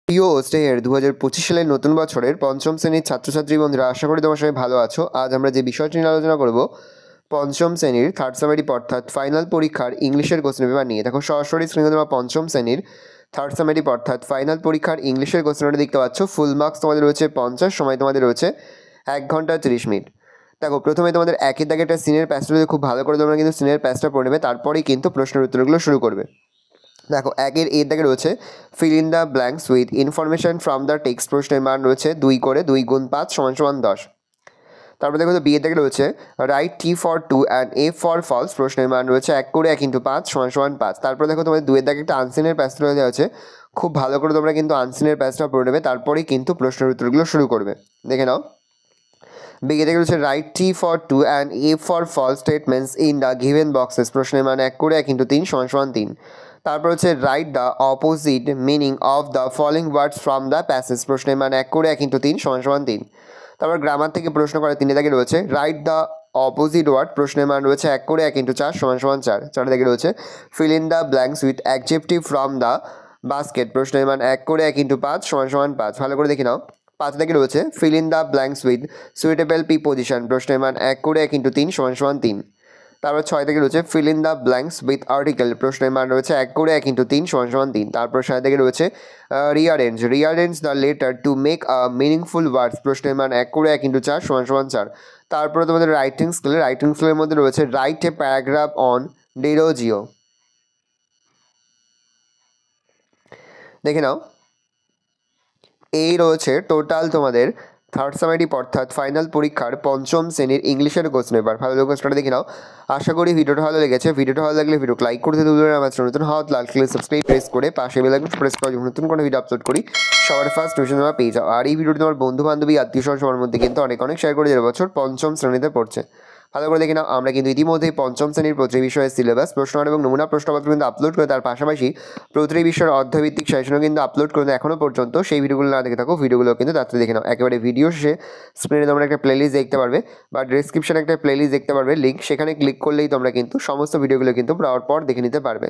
প্রিয় স্টেহের 2025 সালের নতুন বছরের পঞ্চম শ্রেণীর ছাত্রছাত্রী বন্ধুরা, আশা করি তোমার সবাই ভালো আছো। আজ আমরা যে বিষয়টি নিয়ে আলোচনা করব পঞ্চম শ্রেণীর থার্ড সামেটিভ অর্থাৎ ফাইনাল পরীক্ষার ইংলিশের কোশ্চেন পেপার নিয়ে। দেখো সরাসরি স্ক্রিনে তোমরা পঞ্চম শ্রেণীর থার্ড সামেটিভ অর্থাৎ ফাইনাল পরীক্ষার ইংলিশের কোশ্চেনটা দেখতে পাচ্ছ। ফুল মার্কস তোমাদের রয়েছে 50, সময় তোমাদের রয়েছে 1 ঘন্টা 30 মিনিট। দেখো প্রথমে তোমাদের একের দাগে একটা সিনের প্যাসটা খুব ভালো করে তোমরা কিন্তু সিনের প্যাসটা পড়ে নেবে, তারপরেই কিন্তু প্রশ্নের উত্তরগুলো শুরু করবে। দেখো একের এর দাগে রয়েছে fill in the blanks with information from the text. প্রশ্নের মান রয়েছে 2 করে 2 গুণ 5 = 10। তারপরে দেখো বি এর দাগে রয়েছে write T for 2 and F for false. প্রশ্নের মান রয়েছে 1 করে 1 × 5 = 5। তারপরে দেখো তোমাদের দুয়ের দাগে একটা আনসিনের প্যাস রয়ে যাচ্ছে, খুব ভালো করে তোমরা কিন্তু আনসিনের প্যাসটা পড়ে নেবে, তারপরেই কিন্তু প্রশ্নের উত্তরগুলো শুরু করবে। দেখে নাও বি এর দাগে রয়েছে write T for 2 and F for false statements in the given boxes. প্রশ্নের মান 1 করে 1 × 3 = 3। তারপর হচ্ছে write the opposite meaning of the following words from the passage. প্রশ্নের মান 1 করে 1 × 3 = 3। তারপর গ্রামার থেকে প্রশ্ন করে 3 দাগে রয়েছে রাইট দ্য অপোজিট ওয়ার্ড। প্রশ্নের মান রয়েছে 1 করে 1 × 4 = 4। 4 দাগে রয়েছে fill in the blanks with adjective from the basket. প্রশ্নের মান 1 করে 1 × 5 = 5। ভালো করে দেখে নাও 5 দাগে রয়েছে fill in the blanks with suitable preposition. প্রশ্নের মান 1 করে 1 × 3 = 3। তারপর 6 থেকে রয়েছে fill in the blanks with article. প্রশ্নের মান রয়েছে 1 করে 1 × 3 = 3। তারপর 7 থেকে রয়েছে rearrange the letter to make a meaningful ওয়ার্ডস। প্রশ্নের মান 1 করে 1 × 4 = 4। তারপরে তোমাদের রাইটিং স্কিলের মধ্যে রয়েছে রাইট এ প্যারাগ্রাফ অন ডেরোজিও। দেখে নাও এই রয়েছে টোটাল তোমাদের থার্ড সামেটিভ অর্থাৎ ফাইনাল পরীক্ষার পঞ্চম শ্রেণীর ইংলিশের কোশ্চেন পেপার। ভালো কোশ্চেনটা দেখে নাও। আশা করি ভিডিওটা ভালো লেগেছে। ভিডিওটা ভালো লাগলে ভিডিও লাইক করতে ভুলবেন না। আমার নতুন হাত লাল ক্লিক সাবস্ক্রাইব প্রেস করে পাশে বেল আইকন প্রেস করে নতুন কোনো ভিডিও আপলোড করি সবার ফার্স্ট নোটিফিকেশন তোমরা পেয়ে যাও। আর এই ভিডিওটি তোমার বন্ধু বান্ধবী আত্মীয় স্বজন সবার মধ্যে কিন্তু অনেক শেয়ার করে দেওয়ার বছর পঞ্চম শ্রেণীতে পড়ছে। ভালো করে দেখে নাও আমরা কিন্তু ইতিমধ্যেই পঞ্চম শ্রেণীর প্রতিটি বিষয়ের সিলেবাস, প্রশ্ন এবং নমুনা প্রশ্নপত্র কিন্তু আপলোড করে, তার পাশাপাশি প্রতিটি বিষয়ের অধ্যায়ভিত্তিক সাজেশনও কিন্তু আপলোড করে এখনও পর্যন্ত। সেই ভিডিওগুলো না দেখে থাকো, ভিডিওগুলো কিন্তু তাড়াতাড়ি দেখে নাও। একেবারে ভিডিও শেষে স্ক্রিনে তোমরা একটা প্লেলিস্ট দেখতে পারবে বা ডিসক্রিপশনে একটা প্লেলিস্ট দেখতে পারবে লিঙ্ক, সেখানে ক্লিক করলেই তোমরা কিন্তু সমস্ত ভিডিওগুলো কিন্তু পর দেখে নিতে পারবে।